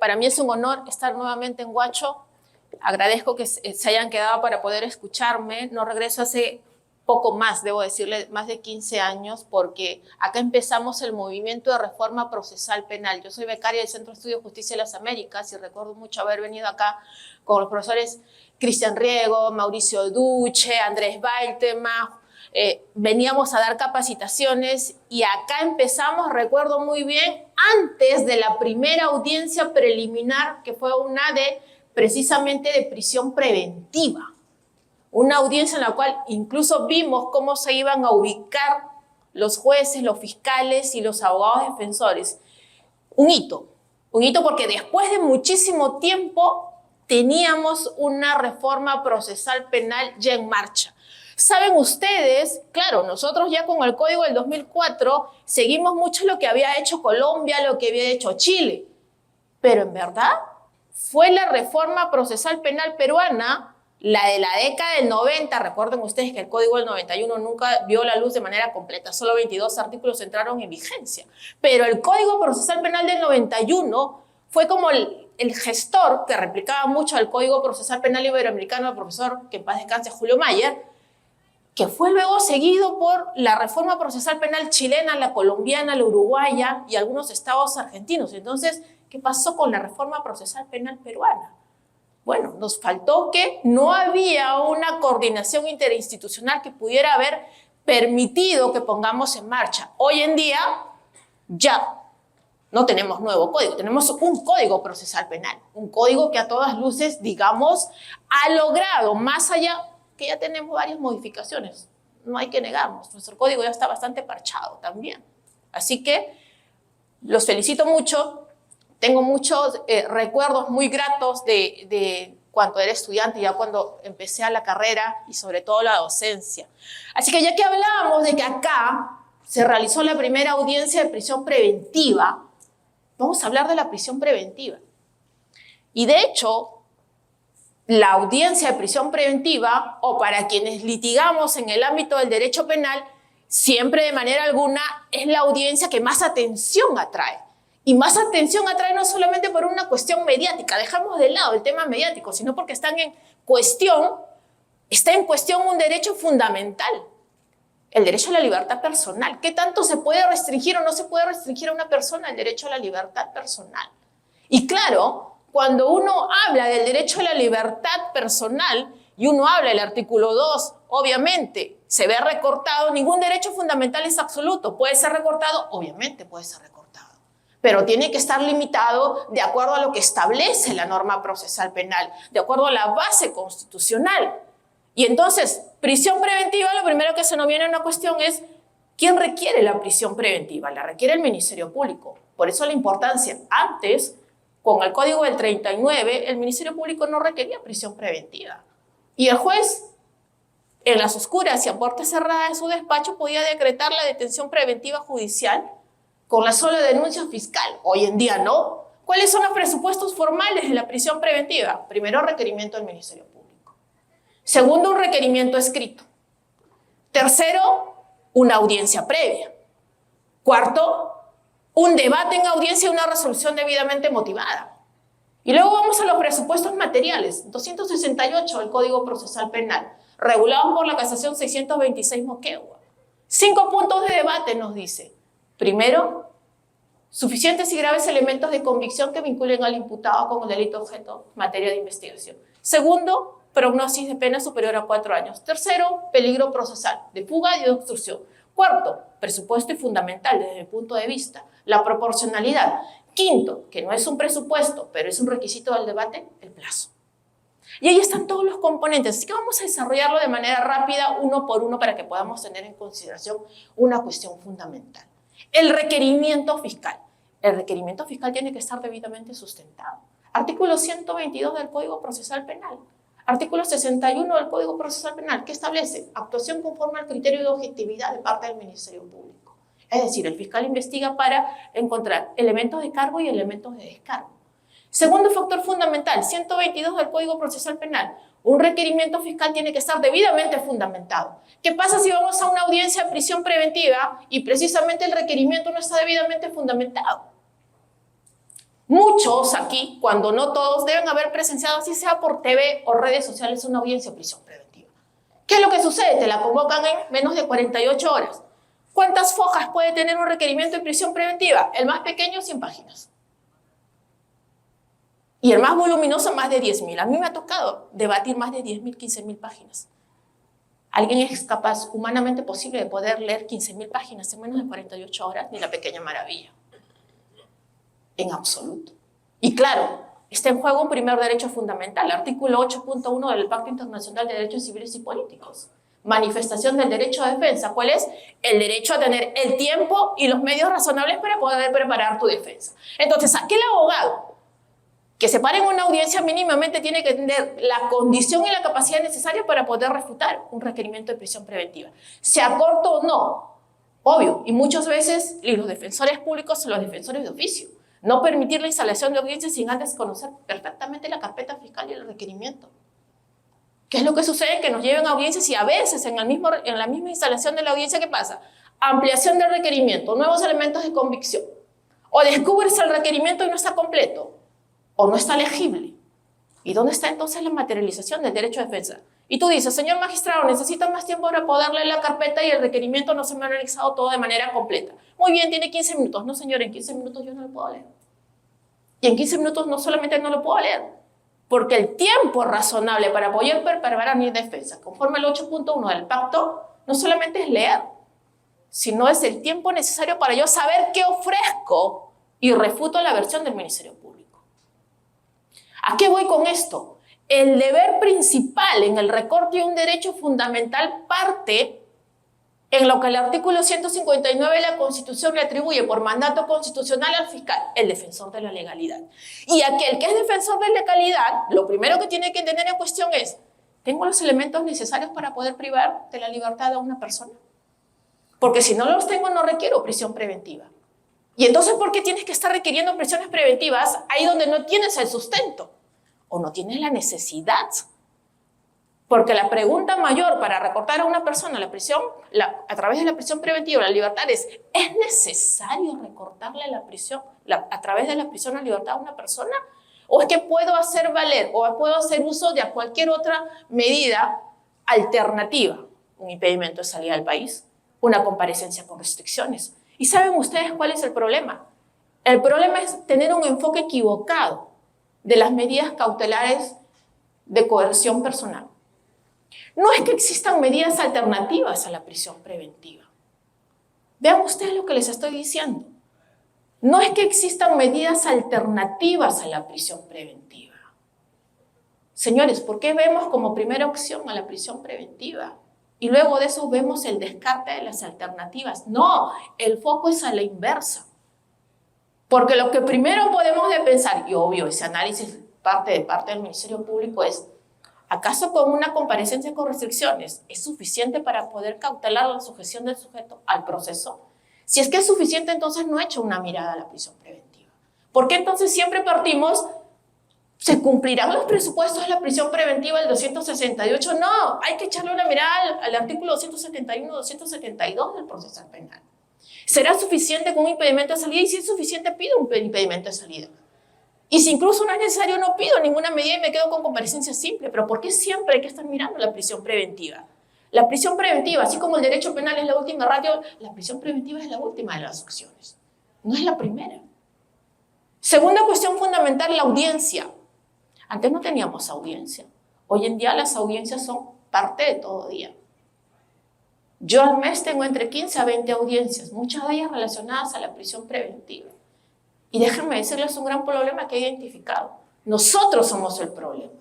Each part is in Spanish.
Para mí es un honor estar nuevamente en Huacho. Agradezco que se hayan quedado para poder escucharme. No regreso hace poco más, debo decirle, más de 15 años, porque acá empezamos el movimiento de reforma procesal penal. Yo soy becaria del Centro de Estudios de Justicia de las Américas y recuerdo mucho haber venido acá con los profesores Cristian Riego, Mauricio Duche, Andrés Baltema. Veníamos a dar capacitaciones y acá empezamos, recuerdo muy bien, antes de la primera audiencia preliminar, que fue una precisamente de prisión preventiva. Una audiencia en la cual incluso vimos cómo se iban a ubicar los jueces, los fiscales y los abogados defensores. Un hito porque después de muchísimo tiempo teníamos una reforma procesal penal ya en marcha. Saben ustedes, claro, nosotros ya con el Código del 2004 seguimos mucho lo que había hecho Colombia, lo que había hecho Chile, pero en verdad fue la reforma procesal penal peruana, la de la década del 90, recuerden ustedes que el Código del 91 nunca vio la luz de manera completa, solo 22 artículos entraron en vigencia, pero el Código Procesal Penal del 91 fue como el gestor que replicaba mucho al Código Procesal Penal Iberoamericano del profesor, que en paz descanse, Julio Mayer, que fue luego seguido por la reforma procesal penal chilena, la colombiana, la uruguaya y algunos estados argentinos. Entonces, ¿qué pasó con la reforma procesal penal peruana? Bueno, nos faltó que no había una coordinación interinstitucional que pudiera haber permitido que pongamos en marcha. Hoy en día ya no tenemos nuevo código, tenemos un código procesal penal, un código que a todas luces, digamos, ha logrado, más allá que ya tenemos varias modificaciones, no hay que negarnos, nuestro código ya está bastante parchado también. Así que los felicito mucho. Tengo muchos recuerdos muy gratos de cuando era estudiante, ya cuando empecé a la carrera y sobre todo la docencia. Así que ya que hablábamos de que acá se realizó la primera audiencia de prisión preventiva, vamos a hablar de la prisión preventiva. Y de hecho, la audiencia de prisión preventiva, o para quienes litigamos en el ámbito del derecho penal, siempre de manera alguna es la audiencia que más atención atrae. Y más atención atrae no solamente por una cuestión mediática, dejamos de lado el tema mediático, sino porque está en cuestión un derecho fundamental, el derecho a la libertad personal. ¿Qué tanto se puede restringir o no se puede restringir a una persona el derecho a la libertad personal? Y claro, cuando uno habla del derecho a la libertad personal y uno habla del artículo 2, obviamente se ve recortado, ningún derecho fundamental es absoluto, puede ser recortado, obviamente puede ser recortado, pero tiene que estar limitado de acuerdo a lo que establece la norma procesal penal, de acuerdo a la base constitucional. Y entonces, prisión preventiva, lo primero que se nos viene a una cuestión es ¿quién requiere la prisión preventiva? La requiere el Ministerio Público. Por eso la importancia. Antes, con el Código del 39, el Ministerio Público no requería prisión preventiva. Y el juez, en las oscuras y a puerta cerrada de su despacho, podía decretar la detención preventiva judicial con la sola denuncia fiscal. Hoy en día no. ¿Cuáles son los presupuestos formales de la prisión preventiva? Primero, requerimiento del Ministerio Público. Segundo, un requerimiento escrito. Tercero, una audiencia previa. Cuarto, un debate en audiencia y una resolución debidamente motivada. Y luego vamos a los presupuestos materiales. 268 del Código Procesal Penal, regulados por la Casación 626 Moquegua. 5 puntos de debate nos dice. Primero, suficientes y graves elementos de convicción que vinculen al imputado con el delito objeto en materia de investigación. Segundo, prognosis de pena superior a 4 años. Tercero, peligro procesal, de fuga y de obstrucción. Cuarto, presupuesto y fundamental desde mi punto de vista, la proporcionalidad. Quinto, que no es un presupuesto, pero es un requisito del debate, el plazo. Y ahí están todos los componentes, así que vamos a desarrollarlo de manera rápida, uno por uno, para que podamos tener en consideración una cuestión fundamental. El requerimiento fiscal. El requerimiento fiscal tiene que estar debidamente sustentado. Artículo 122 del Código Procesal Penal. Artículo 61 del Código Procesal Penal, que establece actuación conforme al criterio de objetividad de parte del Ministerio Público. Es decir, el fiscal investiga para encontrar elementos de cargo y elementos de descargo. Segundo factor fundamental, 122 del Código Procesal Penal. Un requerimiento fiscal tiene que estar debidamente fundamentado. ¿Qué pasa si vamos a una audiencia de prisión preventiva y precisamente el requerimiento no está debidamente fundamentado? Muchos aquí, cuando no todos, deben haber presenciado, así sea por TV o redes sociales, una audiencia de prisión preventiva. ¿Qué es lo que sucede? Te la convocan en menos de 48 horas. ¿Cuántas fojas puede tener un requerimiento de prisión preventiva? El más pequeño, 100 páginas. Y el más voluminoso, más de 10.000. A mí me ha tocado debatir más de 10.000, 15.000 páginas. ¿Alguien es capaz, humanamente posible, de poder leer 15.000 páginas en menos de 48 horas? Ni la pequeña maravilla. En absoluto. Y claro, está en juego un primer derecho fundamental, artículo 8.1 del Pacto Internacional de Derechos Civiles y Políticos. Manifestación del derecho a defensa. ¿Cuál es? El derecho a tener el tiempo y los medios razonables para poder preparar tu defensa. Entonces, aquel abogado que se pare en una audiencia mínimamente tiene que tener la condición y la capacidad necesaria para poder refutar un requerimiento de prisión preventiva. Sea corto o no, obvio. Y muchas veces los defensores públicos son los defensores de oficio. No permitir la instalación de audiencias sin antes conocer perfectamente la carpeta fiscal y el requerimiento. ¿Qué es lo que sucede? Que nos lleven a audiencias y a veces en la misma instalación de la audiencia, ¿qué pasa? Ampliación del requerimiento, nuevos elementos de convicción. O descubres el requerimiento y no está completo. O no está legible. ¿Y dónde está entonces la materialización del derecho a defensa? Y tú dices, señor magistrado, necesito más tiempo para poder leer la carpeta y el requerimiento no se me ha analizado todo de manera completa. Muy bien, tiene 15 minutos. No, señor, en 15 minutos yo no lo puedo leer. Y en 15 minutos no solamente no lo puedo leer, porque el tiempo razonable para poder preparar mi defensa, conforme al 8.1 del pacto, no solamente es leer, sino es el tiempo necesario para yo saber qué ofrezco y refuto la versión del Ministerio Público. ¿A qué voy con esto? El deber principal en el recorte de un derecho fundamental parte en lo que el artículo 159 de la Constitución le atribuye por mandato constitucional al fiscal, el defensor de la legalidad. Y aquel que es defensor de la legalidad, lo primero que tiene que tener en cuestión es, ¿tengo los elementos necesarios para poder privar de la libertad a una persona? Porque si no los tengo, no requiero prisión preventiva. Y entonces, ¿por qué tienes que estar requiriendo prisiones preventivas ahí donde no tienes el sustento? O no tienes la necesidad. Porque la pregunta mayor para recortar a una persona la prisión, a través de la prisión preventiva, la libertad ¿es necesario recortarle la prisión, a través de la prisión la libertad a una persona? ¿O es que puedo hacer valer o puedo hacer uso de cualquier otra medida alternativa? Un impedimento de salida del país, una comparecencia con restricciones. ¿Y saben ustedes cuál es el problema? El problema es tener un enfoque equivocado de las medidas cautelares de coerción personal. No es que existan medidas alternativas a la prisión preventiva. Vean ustedes lo que les estoy diciendo. No es que existan medidas alternativas a la prisión preventiva. Señores, ¿por qué vemos como primera opción a la prisión preventiva? Y luego de eso vemos el descarte de las alternativas. No, el foco es a la inversa. Porque lo que primero podemos de pensar, y obvio, ese análisis parte del Ministerio Público es, ¿acaso con una comparecencia con restricciones es suficiente para poder cautelar la sujeción del sujeto al proceso? Si es que es suficiente, entonces no he hecho una mirada a la prisión preventiva. ¿Por qué entonces siempre partimos? ¿Se cumplirán los presupuestos de la prisión preventiva del 268? No, hay que echarle una mirada al artículo 271, 272 del procesal penal. ¿Será suficiente con un impedimento de salida? Y si es suficiente, pido un impedimento de salida. Y si incluso no es necesario, no pido ninguna medida y me quedo con comparecencia simple. Pero ¿por qué siempre hay que estar mirando la prisión preventiva? La prisión preventiva, así como el derecho penal es la última ratio, la prisión preventiva es la última de las opciones. No es la primera. Segunda cuestión fundamental, la audiencia. Antes no teníamos audiencia. Hoy en día las audiencias son parte de todo día. Yo al mes tengo entre 15 a 20 audiencias, muchas de ellas relacionadas a la prisión preventiva. Y déjenme decirles un gran problema que he identificado. Nosotros somos el problema.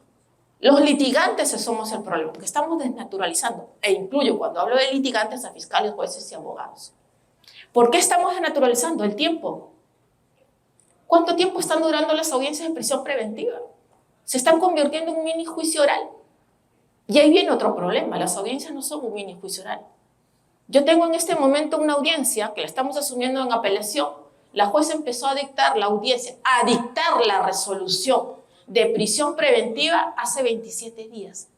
Los litigantes somos el problema, porque estamos desnaturalizando, e incluyo cuando hablo de litigantes a fiscales, jueces y abogados. ¿Por qué estamos desnaturalizando? El tiempo. ¿Cuánto tiempo están durando las audiencias de prisión preventiva? Se están convirtiendo en un mini juicio oral. Y ahí viene otro problema, las audiencias no son un mini juicio oral. Yo tengo en este momento una audiencia que la estamos asumiendo en apelación. La jueza empezó a dictar la audiencia, a dictar la resolución de prisión preventiva hace 27 días.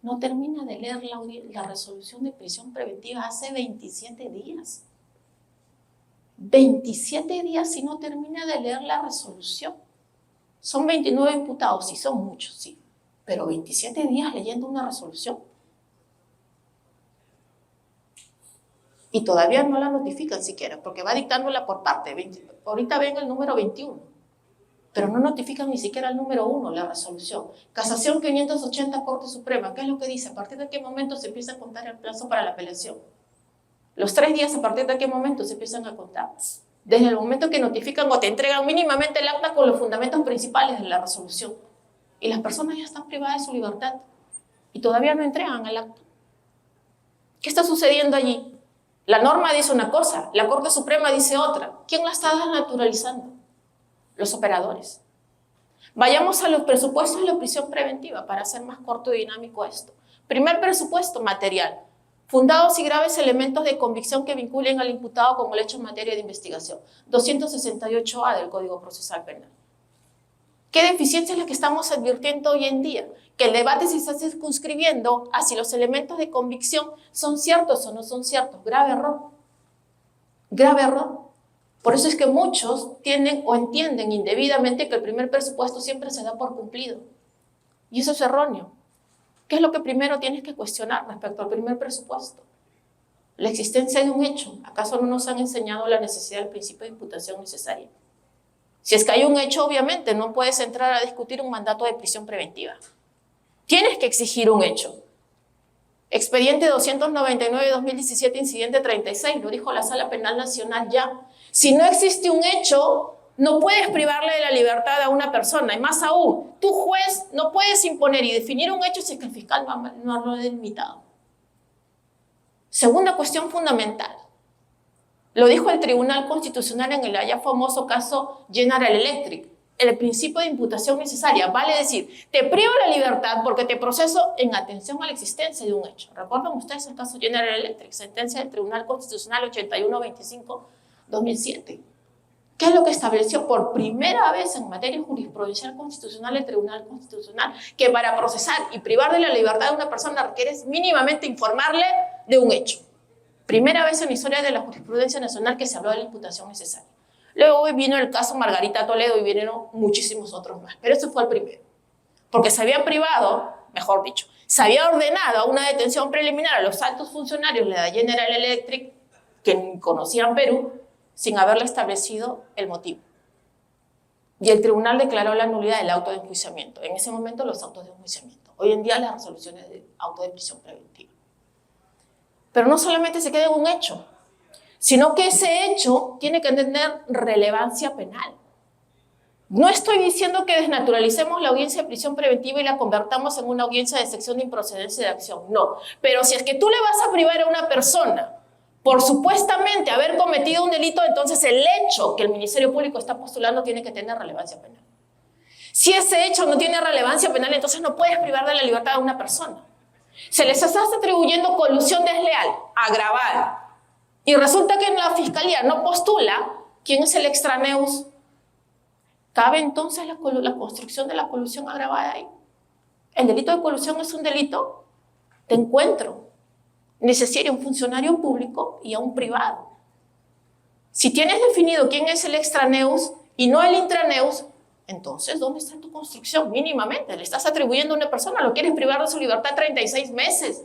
No termina de leer la resolución de prisión preventiva hace 27 días. 27 días si no termina de leer la resolución. Son 29 imputados, sí, son muchos, sí. Pero 27 días leyendo una resolución. Y todavía no la notifican siquiera, porque va dictándola por parte. Ahorita ven el número 21. Pero no notifican ni siquiera el número 1, la resolución. Casación 580, Corte Suprema. ¿Qué es lo que dice? ¿A partir de qué momento se empieza a contar el plazo para la apelación? Los 3 días, ¿a partir de qué momento se empiezan a contar? Desde el momento que notifican o te entregan mínimamente el acta con los fundamentos principales de la resolución. Y las personas ya están privadas de su libertad. Y todavía no entregan el acta. ¿Qué está sucediendo allí? La norma dice una cosa, la Corte Suprema dice otra. ¿Quién la está desnaturalizando? Los operadores. Vayamos a los presupuestos de la prisión preventiva para hacer más corto y dinámico esto. Primer presupuesto, material. Fundados y graves elementos de convicción que vinculen al imputado con el hecho en materia de investigación. 268A del Código Procesal Penal. ¿Qué deficiencia es la que estamos advirtiendo hoy en día? Que el debate se está circunscribiendo a si los elementos de convicción son ciertos o no son ciertos. Grave error. Grave error. Por eso es que muchos tienen o entienden indebidamente que el primer presupuesto siempre se da por cumplido. Y eso es erróneo. ¿Qué es lo que primero tienes que cuestionar respecto al primer presupuesto? La existencia de un hecho. ¿Acaso no nos han enseñado la necesidad del principio de imputación necesaria? Si es que hay un hecho, obviamente, no puedes entrar a discutir un mandato de prisión preventiva. Tienes que exigir un hecho. Expediente 299 de 2017, incidente 36, lo dijo la Sala Penal Nacional ya. Si no existe un hecho, no puedes privarle de la libertad a una persona. Y más aún, tú juez no puedes imponer y definir un hecho si es que el fiscal no lo ha delimitado. Segunda cuestión fundamental. Lo dijo el Tribunal Constitucional en el ya famoso caso General Electric. El principio de imputación necesaria, vale decir, te privo la libertad porque te proceso en atención a la existencia de un hecho. ¿Recuerdan ustedes el caso General Electric? Sentencia del Tribunal Constitucional 8125-2007. ¿Qué es lo que estableció por primera vez en materia jurisprudencial constitucional el Tribunal Constitucional? Que para procesar y privar de la libertad de una persona requieres mínimamente informarle de un hecho. Primera vez en la historia de la jurisprudencia nacional que se habló de la imputación necesaria. Luego vino el caso Margarita Toledo y vinieron muchísimos otros más. Pero ese fue el primero. Porque se había privado, mejor dicho, se había ordenado una detención preliminar a los altos funcionarios de la General Electric que conocían Perú sin haberle establecido el motivo. Y el tribunal declaró la nulidad del auto de enjuiciamiento. En ese momento los autos de enjuiciamiento. Hoy en día las resoluciones de auto de prisión preventiva. Pero no solamente se queda en un hecho, sino que ese hecho tiene que tener relevancia penal. No estoy diciendo que desnaturalicemos la audiencia de prisión preventiva y la convertamos en una audiencia de sección de improcedencia de acción, no. Pero si es que tú le vas a privar a una persona por supuestamente haber cometido un delito, entonces el hecho que el Ministerio Público está postulando tiene que tener relevancia penal. Si ese hecho no tiene relevancia penal, entonces no puedes privar de la libertad a una persona. Se les está atribuyendo colusión desleal, agravada. Y resulta que en la fiscalía no postula quién es el extraneus. ¿Cabe entonces la construcción de la colusión agravada ahí? El delito de colusión es un delito de encuentro necesario a un funcionario público y a un privado. Si tienes definido quién es el extraneus y no el intraneus, entonces, ¿dónde está tu construcción? Mínimamente, le estás atribuyendo a una persona, lo quieres privar de su libertad 36 meses.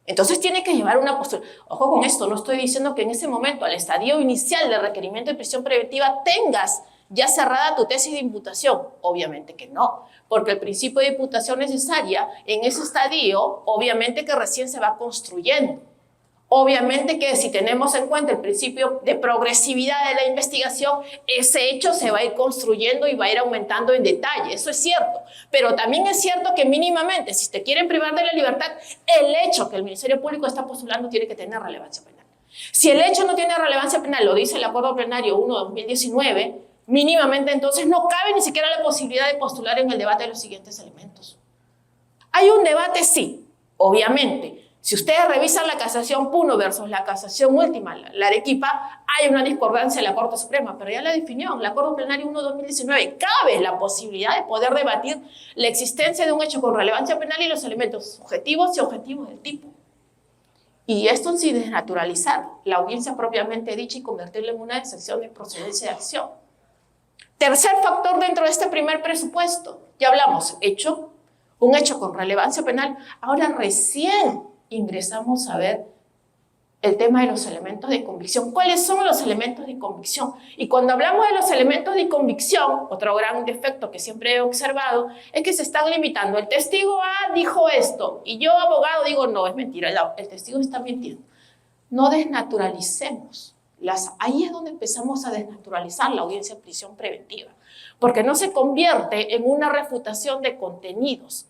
Entonces tiene que llevar una postura. Ojo con esto, no estoy diciendo que en ese momento, al estadio inicial del requerimiento de prisión preventiva, tengas ya cerrada tu tesis de imputación. Obviamente que no, porque el principio de imputación necesaria en ese estadio, obviamente que recién se va construyendo. Obviamente que si tenemos en cuenta el principio de progresividad de la investigación, ese hecho se va a ir construyendo y va a ir aumentando en detalle, eso es cierto. Pero también es cierto que mínimamente, si te quieren privar de la libertad, el hecho que el Ministerio Público está postulando tiene que tener relevancia penal. Si el hecho no tiene relevancia penal, lo dice el Acuerdo Plenario 1 de 2019, mínimamente entonces no cabe ni siquiera la posibilidad de postular en el debate de los siguientes elementos. ¿Hay un debate? Sí, obviamente. Si ustedes revisan la casación Puno versus la casación última, la Arequipa, hay una discordancia en la Corte Suprema, pero ya la definió en el Acuerdo Plenario 1 de 2019. Cabe la posibilidad de poder debatir la existencia de un hecho con relevancia penal y los elementos subjetivos y objetivos del tipo. Y esto sin desnaturalizar la audiencia propiamente dicha y convertirla en una excepción de procedencia de acción. Tercer factor dentro de este primer presupuesto. Ya hablamos, un hecho con relevancia penal. Ahora recién ingresamos a ver el tema de los elementos de convicción. ¿Cuáles son los elementos de convicción? Y cuando hablamos de los elementos de convicción, otro gran defecto que siempre he observado es que se están limitando. El testigo A dijo esto y yo, abogado, digo no, es mentira, el testigo está mintiendo. No desnaturalicemos. Ahí es donde empezamos a desnaturalizar la audiencia de prisión preventiva, porque no se convierte en una refutación de contenidos,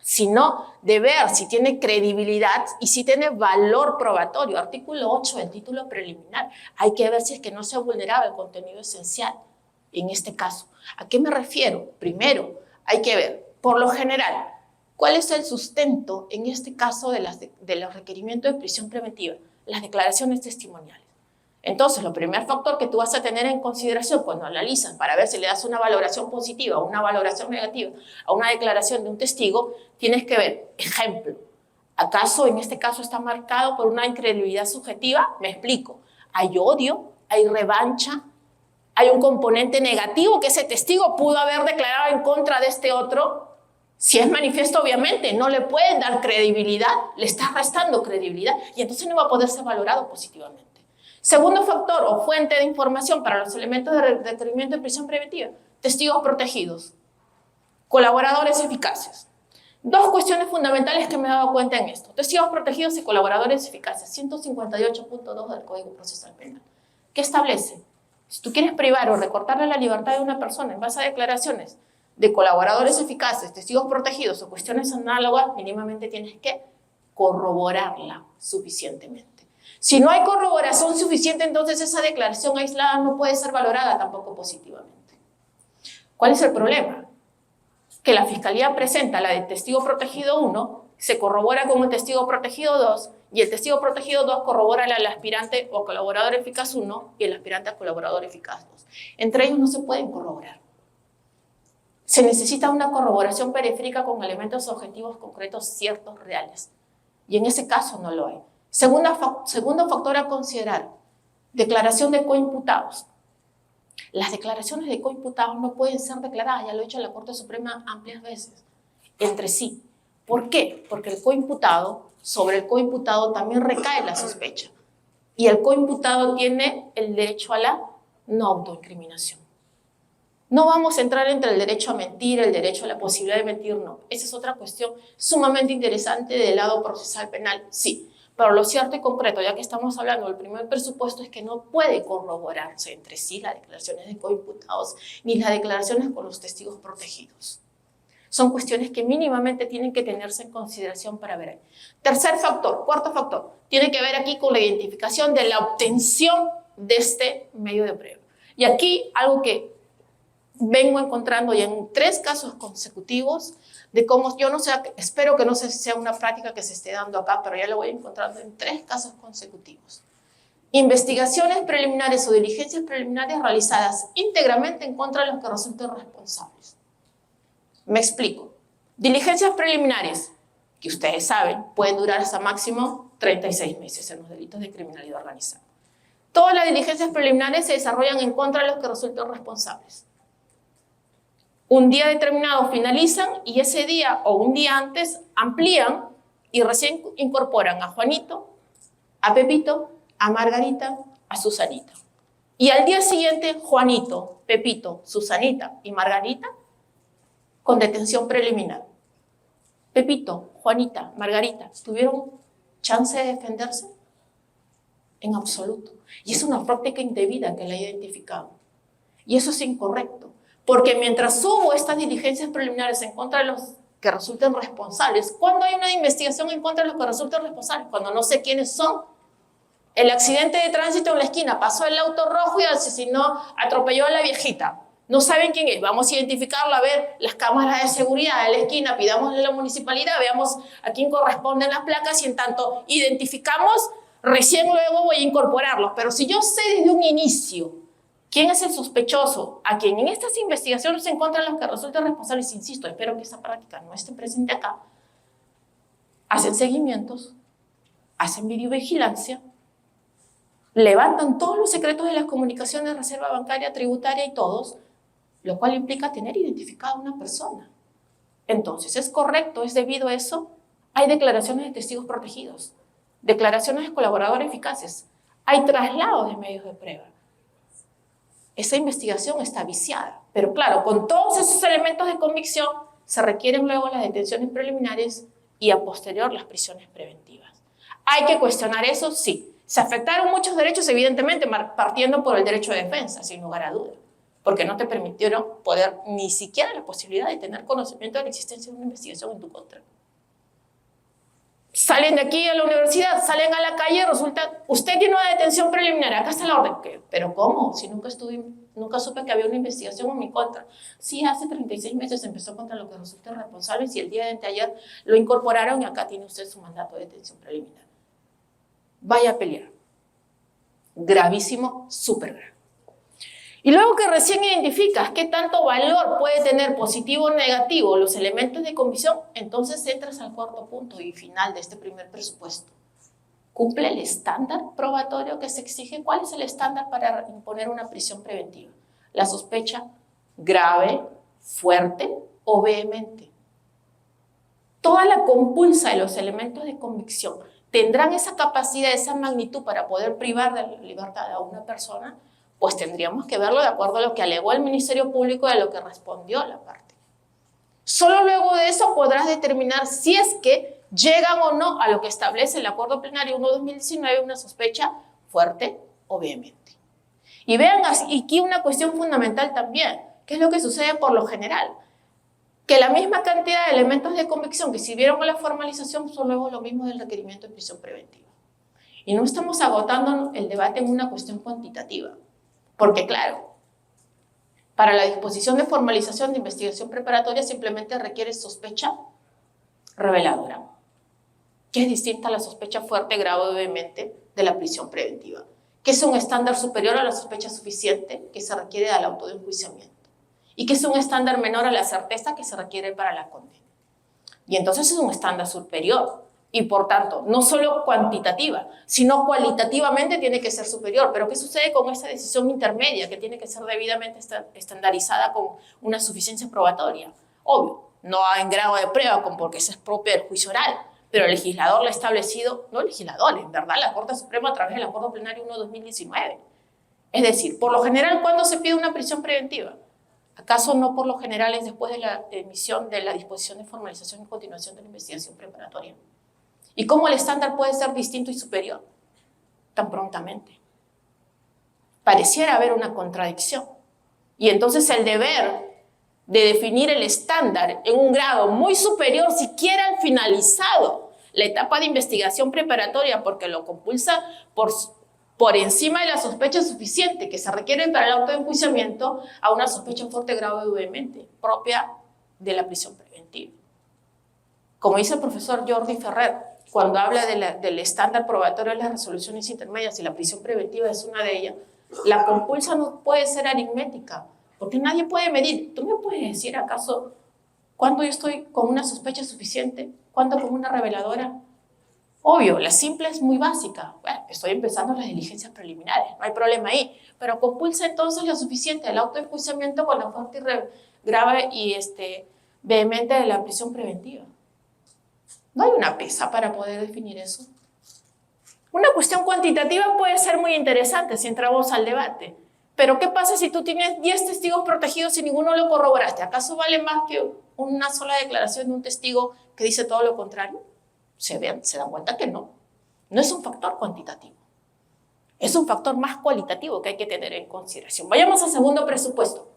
sino de ver si tiene credibilidad y si tiene valor probatorio. Artículo 8 del título preliminar. Hay que ver si es que no se ha vulnerado el contenido esencial en este caso. ¿A qué me refiero? Primero, hay que ver, por lo general, cuál es el sustento en este caso de los requerimientos de prisión preventiva, las declaraciones testimoniales. Entonces, el primer factor que tú vas a tener en consideración cuando analizas para ver si le das una valoración positiva o una valoración negativa a una declaración de un testigo, tienes que ver, ejemplo, ¿acaso en este caso está marcado por una incredulidad subjetiva? Me explico, hay odio, hay revancha, hay un componente negativo que ese testigo pudo haber declarado en contra de este otro. Si es manifiesto, obviamente, no le pueden dar credibilidad, le está restando credibilidad y entonces no va a poder ser valorado positivamente. Segundo factor o fuente de información para los elementos de requerimiento de prisión preventiva, testigos protegidos, colaboradores eficaces. Dos cuestiones fundamentales que me he dado cuenta en esto. Testigos protegidos y colaboradores eficaces, 158.2 del Código Procesal Penal. ¿Qué establece? Si tú quieres privar o recortarle la libertad de una persona en base a declaraciones de colaboradores eficaces, testigos protegidos o cuestiones análogas, mínimamente tienes que corroborarla suficientemente. Si no hay corroboración suficiente, entonces esa declaración aislada no puede ser valorada tampoco positivamente. ¿Cuál es el problema? Que la Fiscalía presenta la de testigo protegido 1, se corrobora con el testigo protegido 2, y el testigo protegido 2 corrobora al aspirante o colaborador eficaz 1 y el aspirante a colaborador eficaz 2. Entre ellos no se pueden corroborar. Se necesita una corroboración periférica con elementos objetivos concretos, ciertos, reales. Y en ese caso no lo hay. Segundo factor a considerar, declaración de coimputados. Las declaraciones de coimputados no pueden ser declaradas, ya lo ha dicho la Corte Suprema amplias veces, entre sí. ¿Por qué? Porque sobre el coimputado también recae la sospecha. Y el coimputado tiene el derecho a la no autoincriminación. No vamos a entrar entre el derecho a mentir, el derecho a la posibilidad de mentir, no. Esa es otra cuestión sumamente interesante del lado procesal penal, sí. Pero lo cierto y concreto, ya que estamos hablando del primer presupuesto, es que no puede corroborarse entre sí las declaraciones de coimputados ni las declaraciones con los testigos protegidos. Son cuestiones que mínimamente tienen que tenerse en consideración para ver ahí. Cuarto factor, tiene que ver aquí con la identificación de la obtención de este medio de prueba. Y aquí algo que vengo encontrando ya en 3 casos consecutivos de cómo, yo no sé, espero que no sea una práctica que se esté dando acá, pero ya lo voy encontrando en 3 casos consecutivos. Investigaciones preliminares o diligencias preliminares realizadas íntegramente en contra de los que resulten responsables. Me explico. Diligencias preliminares, que ustedes saben, pueden durar hasta máximo 36 meses en los delitos de criminalidad organizada. Todas las diligencias preliminares se desarrollan en contra de los que resulten responsables. Un día determinado finalizan y ese día o un día antes amplían y recién incorporan a Juanito, a Pepito, a Margarita, a Susanita. Y al día siguiente, Juanito, Pepito, Susanita y Margarita con detención preliminar. Pepito, Juanita, Margarita, ¿tuvieron chance de defenderse? En absoluto. Y es una práctica indebida que la he identificado. Y eso es incorrecto. Porque mientras hubo estas diligencias preliminares en contra de los que resulten responsables, ¿cuándo hay una investigación en contra de los que resulten responsables? Cuando no sé quiénes son. El accidente de tránsito en la esquina, pasó el auto rojo y asesinó, atropelló a la viejita. No saben quién es, vamos a identificarlo, a ver las cámaras de seguridad de la esquina, pidámosle a la municipalidad, veamos a quién corresponden las placas y en tanto identificamos, recién luego voy a incorporarlos. Pero si yo sé desde un inicio quién es el sospechoso, a quien en estas investigaciones se encuentran los que resulten responsables, insisto, espero que esa práctica no esté presente acá, hacen seguimientos, hacen videovigilancia, levantan todos los secretos de las comunicaciones, reserva bancaria, tributaria y todos, lo cual implica tener identificada a una persona. Entonces, ¿es correcto? ¿Es debido a eso? Hay declaraciones de testigos protegidos, declaraciones de colaboradores eficaces, hay traslados de medios de prueba. Esa investigación está viciada, pero claro, con todos esos elementos de convicción se requieren luego las detenciones preliminares y a posterior las prisiones preventivas. ¿Hay que cuestionar eso? Sí. Se afectaron muchos derechos, evidentemente, partiendo por el derecho de defensa, sin lugar a duda, porque no te permitieron poder ni siquiera la posibilidad de tener conocimiento de la existencia de una investigación en tu contra. Salen de aquí a la universidad, salen a la calle, resulta, usted tiene una detención preliminar, acá está la orden. ¿Qué? ¿Pero cómo? Si nunca supe que había una investigación en mi contra. Sí, hace 36 meses empezó contra lo que resulta responsable y el día de anteayer lo incorporaron y acá tiene usted su mandato de detención preliminar. Vaya a pelear. Gravísimo, súper grave. Y luego que recién identificas qué tanto valor puede tener positivo o negativo los elementos de convicción, entonces entras al cuarto punto y final de este primer presupuesto. ¿Cumple el estándar probatorio que se exige? ¿Cuál es el estándar para imponer una prisión preventiva? La sospecha grave, fuerte o vehemente. Toda la compulsa de los elementos de convicción tendrán esa capacidad, esa magnitud para poder privar de la libertad a una persona, pues tendríamos que verlo de acuerdo a lo que alegó el Ministerio Público y a lo que respondió la parte. Solo luego de eso podrás determinar si es que llegan o no a lo que establece el Acuerdo Plenario 1/2019 una sospecha fuerte o vehemente. Y vean aquí una cuestión fundamental también, que es lo que sucede por lo general, que la misma cantidad de elementos de convicción que sirvieron a la formalización son luego lo mismo del requerimiento de prisión preventiva. Y no estamos agotando el debate en una cuestión cuantitativa. Porque claro, para la disposición de formalización de investigación preparatoria simplemente requiere sospecha reveladora, que es distinta a la sospecha fuerte, grave o vehemente de la prisión preventiva, que es un estándar superior a la sospecha suficiente que se requiere al auto de enjuiciamiento y que es un estándar menor a la certeza que se requiere para la condena. Y entonces es un estándar superior. Y por tanto, no solo cuantitativa, sino cualitativamente tiene que ser superior. Pero ¿qué sucede con esa decisión intermedia que tiene que ser debidamente estandarizada con una suficiencia probatoria? Obvio, no en grado de prueba, porque esa es propia del juicio oral, pero el legislador lo ha establecido, no el legislador, en verdad la Corte Suprema a través del Acuerdo Plenario 1/2019. Es decir, por lo general, ¿cuándo se pide una prisión preventiva? ¿Acaso no por lo general es después de la emisión de la disposición de formalización y continuación de la investigación preparatoria? ¿Y cómo el estándar puede ser distinto y superior tan prontamente? Pareciera haber una contradicción. Y entonces el deber de definir el estándar en un grado muy superior, siquiera al finalizado la etapa de investigación preparatoria, porque lo compulsa por encima de la sospecha suficiente que se requiere para el auto de enjuiciamiento a una sospecha fuerte, grave o vehemente, propia de la prisión preventiva. Como dice el profesor Jordi Ferrer, cuando habla del estándar probatorio de las resoluciones intermedias y la prisión preventiva es una de ellas, la compulsa no puede ser aritmética, porque nadie puede medir. ¿Tú me puedes decir acaso cuándo yo estoy con una sospecha suficiente? ¿Cuándo con una reveladora? Obvio, la simple es muy básica. Bueno, estoy empezando las diligencias preliminares, no hay problema ahí. Pero compulsa entonces lo suficiente el auto de enjuiciamiento con la fuerte y grave y vehemente de la prisión preventiva. No hay una pesa para poder definir eso. Una cuestión cuantitativa puede ser muy interesante si entramos al debate. Pero ¿qué pasa si tú tienes 10 testigos protegidos y ninguno lo corroboraste? ¿Acaso vale más que una sola declaración de un testigo que dice todo lo contrario? Se dan cuenta que no. No es un factor cuantitativo. Es un factor más cualitativo que hay que tener en consideración. Vayamos al segundo presupuesto.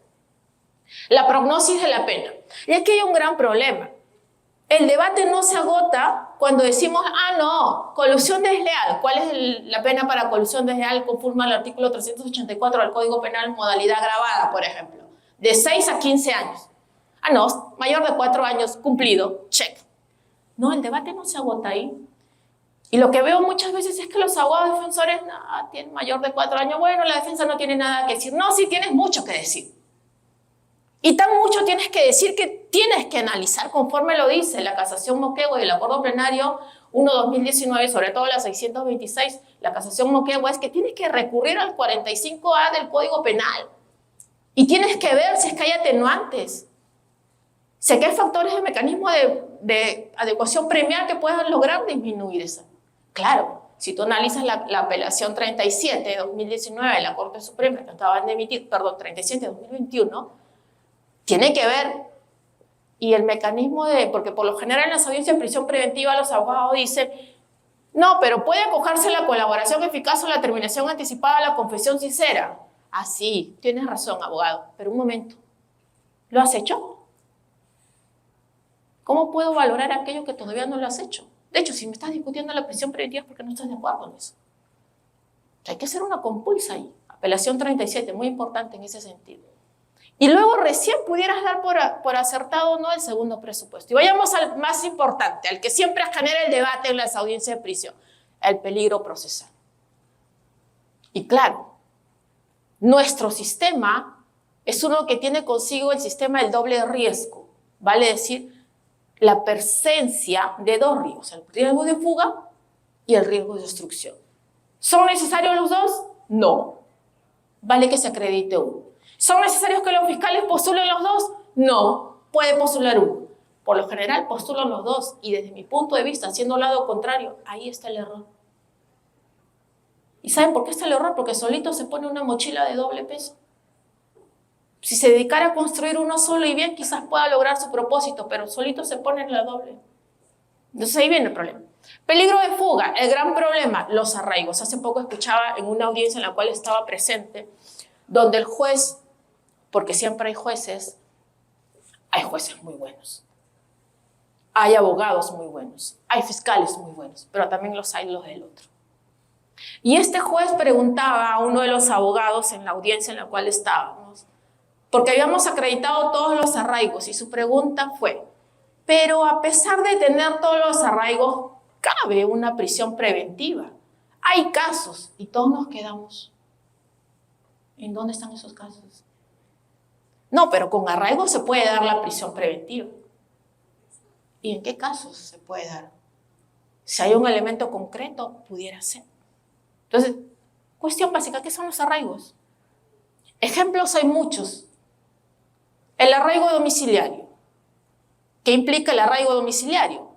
La prognosis de la pena. Y aquí hay un gran problema. El debate no se agota cuando decimos, no, colusión desleal. ¿Cuál es la pena para colusión desleal conforme al artículo 384 del Código Penal, modalidad agravada, por ejemplo? De 6 a 15 años. No, mayor de 4 años, cumplido, check. No, el debate no se agota ahí. Y lo que veo muchas veces es que los abogados defensores, tienen mayor de 4 años, bueno, la defensa no tiene nada que decir. No, sí tienes mucho que decir. Y tan mucho tienes que decir que tienes que analizar, conforme lo dice la casación Moquegua y el Acuerdo Plenario 1/2019, sobre todo la 626, la casación Moquegua, es que tienes que recurrir al 45A del Código Penal. Y tienes que ver si es que hay atenuantes. Si es que hay factores de mecanismo de adecuación premial que puedan lograr disminuir eso. Claro, si tú analizas la apelación 37 de 2019 de la Corte Suprema, que acaban de emitir, perdón, 37 de 2021, tiene que ver. Y el mecanismo porque por lo general en las audiencias de prisión preventiva los abogados dicen, no, pero puede acogerse la colaboración eficaz o la terminación anticipada de la confesión sincera. Ah, sí, tienes razón, abogado, pero un momento, ¿lo has hecho? ¿Cómo puedo valorar aquello que todavía no lo has hecho? De hecho, si me estás discutiendo la prisión preventiva es porque no estás de acuerdo en eso. Hay que hacer una compulsa ahí. Apelación 37, muy importante en ese sentido. Y luego recién pudieras dar por acertado o no el segundo presupuesto. Y vayamos al más importante, al que siempre genera el debate en las audiencias de prisión, el peligro procesal. Y claro, nuestro sistema es uno que tiene consigo el sistema del doble riesgo, vale decir, la presencia de dos riesgos, el riesgo de fuga y el riesgo de destrucción. ¿Son necesarios los dos? No. Vale que se acredite uno. ¿Son necesarios que los fiscales postulen los dos? No. Puede postular uno. Por lo general postulan los dos y desde mi punto de vista, siendo lado contrario, ahí está el error. ¿Y saben por qué está el error? Porque solito se pone una mochila de doble peso. Si se dedicara a construir uno solo y bien, quizás pueda lograr su propósito, pero solito se pone en la doble. Entonces ahí viene el problema. Peligro de fuga, el gran problema, los arraigos. Hace poco escuchaba en una audiencia en la cual estaba presente, donde el juez, porque siempre hay jueces muy buenos. Hay abogados muy buenos, hay fiscales muy buenos, pero también los hay los del otro. Y este juez preguntaba a uno de los abogados en la audiencia en la cual estábamos, porque habíamos acreditado todos los arraigos y su pregunta fue, pero a pesar de tener todos los arraigos, cabe una prisión preventiva. Hay casos y todos nos quedamos. ¿En dónde están esos casos? No, pero con arraigo se puede dar la prisión preventiva. ¿Y en qué casos se puede dar? Si hay un elemento concreto, pudiera ser. Entonces, cuestión básica, ¿qué son los arraigos? Ejemplos hay muchos. El arraigo domiciliario. ¿Qué implica el arraigo domiciliario?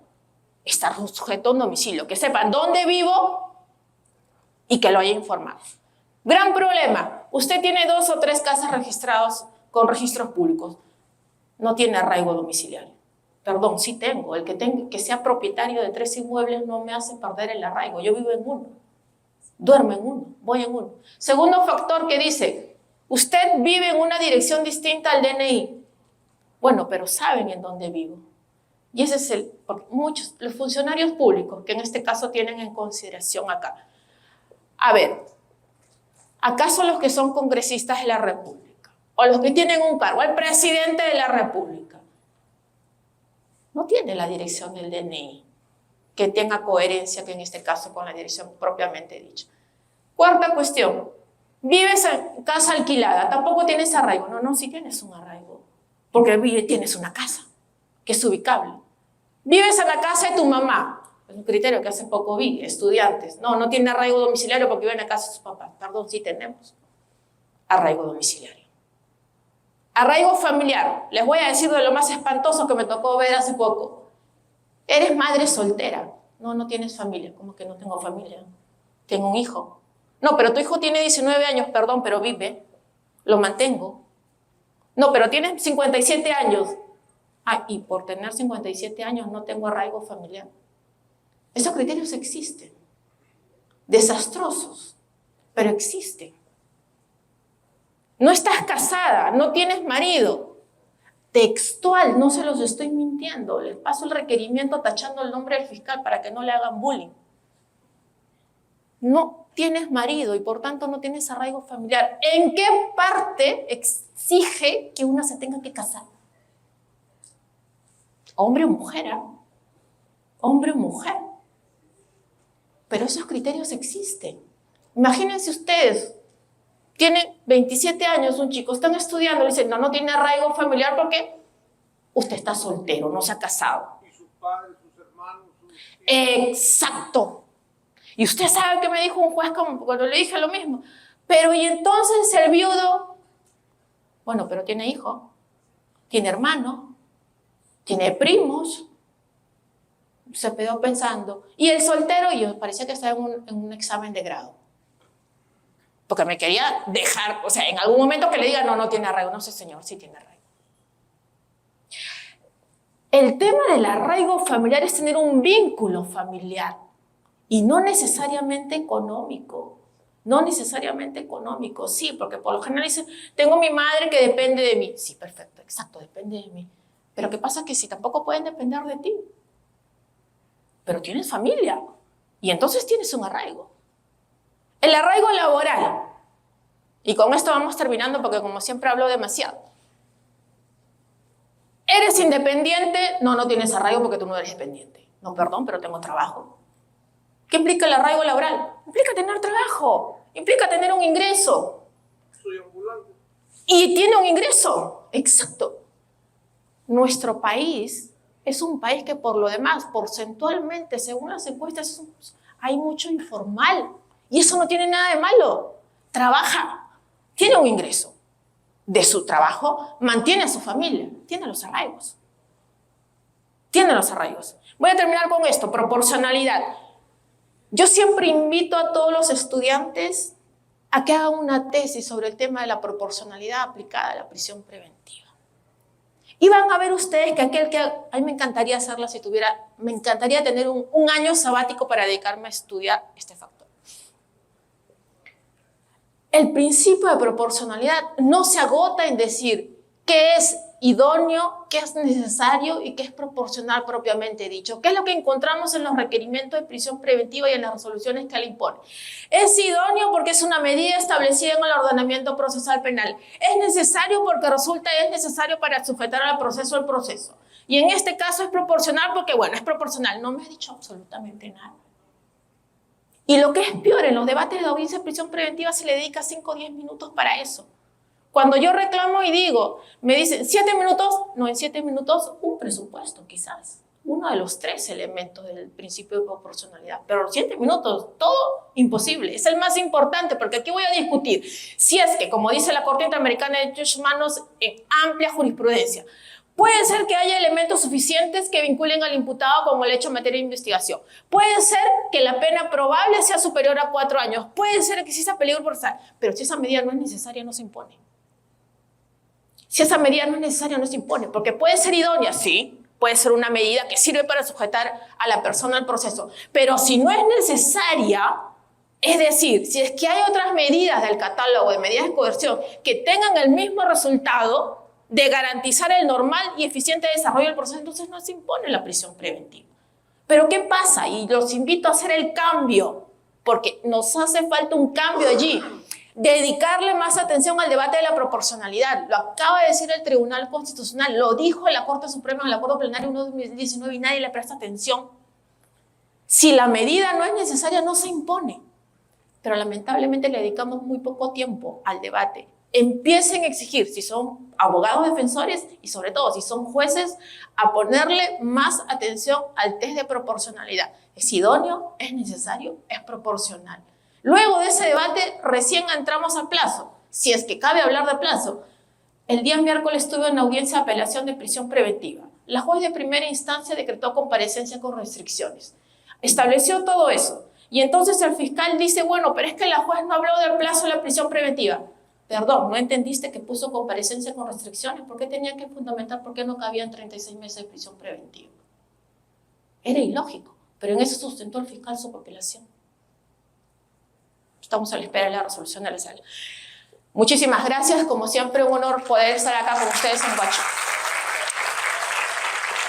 Estar sujeto a un domicilio, que sepan dónde vivo y que lo haya informado. Gran problema, usted tiene 2 o 3 casas registradas con registros públicos. No tiene arraigo domiciliario. Perdón, sí tengo. El que sea propietario de 3 inmuebles no me hace perder el arraigo. Yo vivo en uno, duermo en uno, voy en uno. Segundo factor que dice, usted vive en una dirección distinta al DNI. Bueno, pero saben en dónde vivo. Y ese es porque muchos, los funcionarios públicos, que en este caso tienen en consideración acá. A ver, ¿acaso los que son congresistas de la República o los que tienen un cargo, el presidente de la República, no tiene la dirección del DNI que tenga coherencia, que en este caso con la dirección propiamente dicha? Cuarta cuestión, vives en casa alquilada, tampoco tienes arraigo. No, sí tienes un arraigo, porque tienes una casa que es ubicable. Vives en la casa de tu mamá, es un criterio que hace poco vi, estudiantes. No tiene arraigo domiciliario porque vive en la casa de sus papás. Perdón, sí tenemos arraigo domiciliario. Arraigo familiar, les voy a decir de lo más espantoso que me tocó ver hace poco. Eres madre soltera. No tienes familia. ¿Cómo que no tengo familia? Tengo un hijo. No, pero tu hijo tiene 19 años, perdón, pero vive. Lo mantengo. No, pero tiene 57 años. Y por tener 57 años no tengo arraigo familiar. Esos criterios existen. Desastrosos, pero existen. No estás casada, no tienes marido. Textual, no se los estoy mintiendo. Les paso el requerimiento tachando el nombre del fiscal para que no le hagan bullying. No tienes marido y por tanto no tienes arraigo familiar. ¿En qué parte exige que una se tenga que casar? Hombre o mujer, ¿eh? Hombre o mujer. Pero esos criterios existen. Imagínense ustedes, tienen 27 años, un chico, están estudiando, le dicen, no tiene arraigo familiar porque usted está soltero, no se ha casado. ¿Y sus padres, sus hermanos? Exacto. Y usted sabe que me dijo un juez cuando le dije lo mismo. Pero y entonces el viudo, bueno, pero tiene hijo, tiene hermano, tiene primos. Se quedó pensando. Y el soltero, yo parecía que estaba en un examen de grado. Porque me quería dejar, o sea, en algún momento que le diga, no, no tiene arraigo. No sé, señor, sí tiene arraigo. El tema del arraigo familiar es tener un vínculo familiar y no necesariamente económico. No necesariamente económico, sí, porque por lo general dicen, tengo mi madre que depende de mí. Sí, perfecto, exacto, depende de mí. Pero ¿qué pasa? Que si tampoco pueden depender de ti. Pero tienes familia y entonces tienes un arraigo. El arraigo laboral. Y con esto vamos terminando porque como siempre hablo demasiado. ¿Eres independiente? No, no tienes arraigo porque tú no eres dependiente. No, perdón, pero tengo trabajo. ¿Qué implica el arraigo laboral? Implica tener trabajo, implica tener un ingreso. Soy ambulante. Y tiene un ingreso, exacto. Nuestro país es un país que por lo demás, porcentualmente, según las encuestas, hay mucho informal. Y eso no tiene nada de malo. Trabaja, tiene un ingreso. De su trabajo, mantiene a su familia, tiene los arraigos. Tiene los arraigos. Voy a terminar con esto, proporcionalidad. Yo siempre invito a todos los estudiantes a que hagan una tesis sobre el tema de la proporcionalidad aplicada a la prisión preventiva. Y van a ver ustedes que a mí me encantaría hacerla si tuviera, me encantaría tener un año sabático para dedicarme a estudiar este factor. El principio de proporcionalidad no se agota en decir qué es idóneo, qué es necesario y qué es proporcional propiamente dicho. ¿Qué es lo que encontramos en los requerimientos de prisión preventiva y en las resoluciones que le impone? Es idóneo porque es una medida establecida en el ordenamiento procesal penal. Es necesario porque es necesario para sujetar al proceso el proceso. Y en este caso es proporcional porque, bueno, es proporcional. No me ha dicho absolutamente nada. Y lo que es peor, en los debates de audiencia de prisión preventiva se le dedica 5 o 10 minutos para eso. Cuando yo reclamo y digo, me dicen 7 minutos, no, en 7 minutos un presupuesto quizás. Uno de los 3 elementos del principio de proporcionalidad. Pero 7 minutos, todo imposible. Es el más importante porque aquí voy a discutir si es que, como dice la Corte Interamericana de Derechos Humanos en amplia jurisprudencia, puede ser que haya elementos suficientes que vinculen al imputado con el hecho en materia de investigación. Puede ser que la pena probable sea superior a 4 años. Puede ser que exista peligro procesal. Pero si esa medida no es necesaria, no se impone. Si esa medida no es necesaria, no se impone. Porque puede ser idónea, sí. Puede ser una medida que sirve para sujetar a la persona al proceso. Pero si no es necesaria, es decir, si es que hay otras medidas del catálogo de medidas de coerción que tengan el mismo resultado de garantizar el normal y eficiente desarrollo del proceso, entonces no se impone la prisión preventiva. Pero ¿qué pasa? Y los invito a hacer el cambio, porque nos hace falta un cambio allí. Dedicarle más atención al debate de la proporcionalidad. Lo acaba de decir el Tribunal Constitucional, lo dijo la Corte Suprema en el Acuerdo Plenario 1 de 2019 y nadie le presta atención. Si la medida no es necesaria, no se impone. Pero lamentablemente le dedicamos muy poco tiempo al debate. Empiecen a exigir, si son abogados defensores y sobre todo si son jueces, a ponerle más atención al test de proporcionalidad. ¿Es idóneo? ¿Es necesario? ¿Es proporcional? Luego de ese debate recién entramos al plazo, si es que cabe hablar de plazo. El día miércoles estuve en audiencia de apelación de prisión preventiva. La juez de primera instancia decretó comparecencia con restricciones. Estableció todo eso. Y entonces el fiscal dice, bueno, pero es que la juez no habló del plazo de la prisión preventiva. Perdón, ¿no entendiste que puso comparecencia con restricciones? ¿Por qué tenía que fundamentar por qué no cabían 36 meses de prisión preventiva? Era ilógico, pero en eso sustentó el fiscal su apelación. Estamos a la espera de la resolución de la sala. Muchísimas gracias. Como siempre, un honor poder estar acá con ustedes en Huacho.